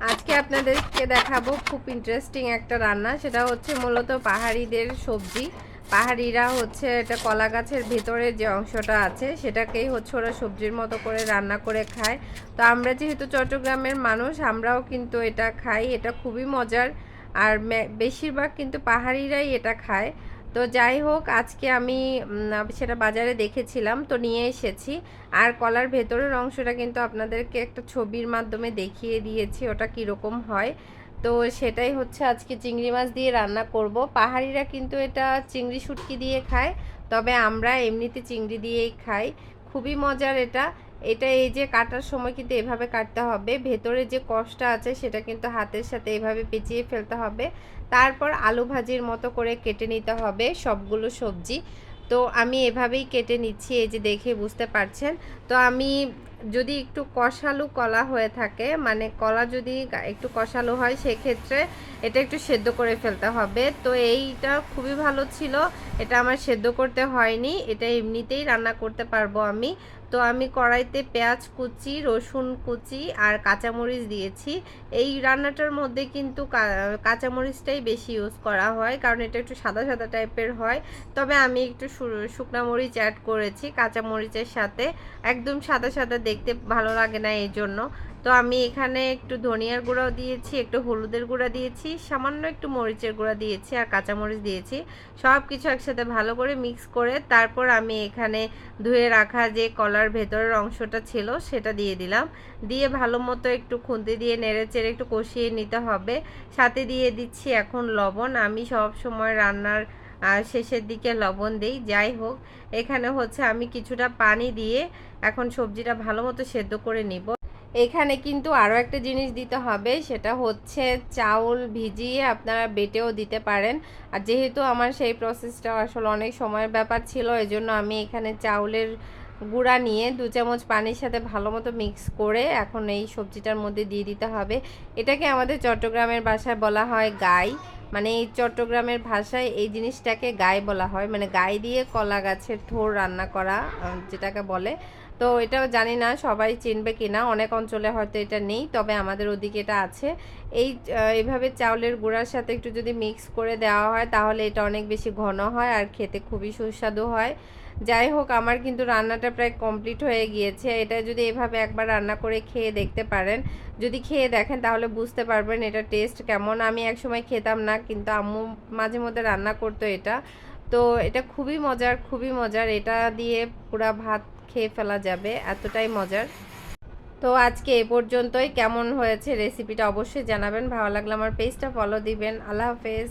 আজকে আপনাদেরকে দেখাবো খুব ইন্টারেস্টিং একটা রান্না। সেটা হচ্ছে মূলত পাহাড়িদের সবজি। পাহাড়িরা হচ্ছে এটা কলা গাছের ভেতরের যে অংশটা আছে সেটাকেই হচ্ছে ওরা সবজির মতো করে রান্না করে খায়। তো আমরা যেহেতু চট্টগ্রামের মানুষ, আমরাও কিন্তু এটা খাই। এটা খুবই মজার। আর বেশিরভাগ কিন্তু পাহাড়িরাই এটা খায়। তো যাই হোক, আজকে আমি সেটা বাজারে দেখেছিলাম, তো নিয়ে এসেছি। আর কলার ভেতরের অংশটা কিন্তু আপনাদেরকে একটা ছবির মাধ্যমে দেখিয়ে দিয়েছি ওটা কীরকম হয়। তো সেটাই হচ্ছে আজকে চিংড়ি মাছ দিয়ে রান্না করব। পাহাড়িরা কিন্তু এটা চিংড়ি শুটকি দিয়ে খায়, তবে আমরা এমনিতে চিংড়ি দিয়েই খাই। খুবই মজার এটা। এটা এই যে কাটার সময় কিন্তু এভাবে কাটতে হবে, ভেতরে যে কষটা আছে সেটা কিন্তু হাতের সাথে এভাবে পেঁচিয়ে ফেলতে হবে। তারপর আলু ভাজির মতো করে কেটে নিতে হবে সবগুলো সবজি। তো আমি এভাবেই কেটে নিচ্ছি, এই যে দেখে বুঝতে পারছেন। তো আমি যদি একটু কষালু কলা হয়ে থাকে, মানে কলা যদি একটু কষালু হয়, সেক্ষেত্রে এটা একটু সেদ্ধ করে ফেলতে হবে। তো এইটা খুবই ভালো ছিল, এটা আমার সেদ্ধ করতে হয়নি, এটা এমনিতেই রান্না করতে পারবো আমি। তো আমি কড়াইতে পেঁয়াজ কুচি, রসুন কুচি আর কাঁচামরিচ দিয়েছি। এই রান্নাটার মধ্যে কিন্তু কাঁচামরিচটাই বেশি ইউজ করা হয়, কারণ এটা একটু সাদা সাদা টাইপের হয়। তবে আমি একটু শুকনা মরিচ অ্যাড করেছি কাঁচামরিচের সাথে। একদম সাদা সাদা দেখতে ভালো লাগে না, এই জন্য। তো আমি এখানে একটু ধনিয়ার গুঁড়াও দিয়েছি, একটু হলুদের গুঁড়া দিয়েছি, সামান্য একটু মরিচের গুঁড়া দিয়েছি আর কাঁচামরিচ দিয়েছি। সব কিছু একসাথে ভালো করে মিক্স করে তারপর আমি এখানে ধুয়ে রাখা যে কলার ভেতরের অংশটা ছিল সেটা দিয়ে দিলাম। দিয়ে ভালো মতো একটু খুন্তি দিয়ে নেড়ে চেড়ে একটু কষিয়ে নিতে হবে। সাথে দিয়ে দিচ্ছি এখন লবণ। আমি সব সময় রান্নার শেষের দিকে লবণ দেই। যাই হোক, এখানে হচ্ছে আমি কিছুটা পানি দিয়ে এখন সবজিটা ভালো মতো সেদ্ধ করে নিব। এখানে কিন্তু আরও একটা জিনিস দিতে হবে, সেটা হচ্ছে চাউল ভিজিয়ে আপনারা বেটেও দিতে পারেন। আর যেহেতু আমার সেই প্রসেসটা আসলে অনেক সময়ের ব্যাপার ছিল, এজন্য আমি এখানে চাউলের গুঁড়া নিয়ে 2 চামচ পানির সাথে ভালো মতো মিক্স করে এখন এই সবজিটার মধ্যে দিয়ে দিতে হবে। এটাকে আমাদের চট্টগ্রামের ভাষায় বলা হয় গাই। মানে এই চট্টগ্রামের ভাষায় এই জিনিসটাকে গাই বলা হয়, মানে গাই দিয়ে কলা গাছের থোড় রান্না করা যেটাকে বলে। তো এটাও জানি না সবাই চিনবে কিনা, অনেক অঞ্চলে হয়তো এটা নেই, তবে আমাদের ওদিকে এটা আছে। এইভাবে চাউলের গুঁড়ার সাথে একটু যদি মিক্স করে দেওয়া হয় তাহলে এটা অনেক বেশি ঘন হয় আর খেতে খুবই সুস্বাদু হয়। যাই হোক, আমার কিন্তু রান্নাটা প্রায় কমপ্লিট হয়ে গিয়েছে। এটা যদি এভাবে একবার রান্না করে খেয়ে দেখতে পারেন, যদি খেয়ে দেখেন তাহলে বুঝতে পারবেন এটা টেস্ট কেমন। আমি একসময় খেতাম না, কিন্তু আম্মু মাঝে মধ্যে রান্না করতো এটা। তো এটা খুবই মজার, খুবই মজার। এটা দিয়ে পুরা ভাত খেয়ে ফেলা যাবে, এতটাই মজার। তো আজকে এ পর্যন্তই। কেমন হয়েছে রেসিপিটা অবশ্যই জানাবেন। ভালো লাগলে আমার পেজটা ফলো দিবেন। আল্লাহ হাফেজ।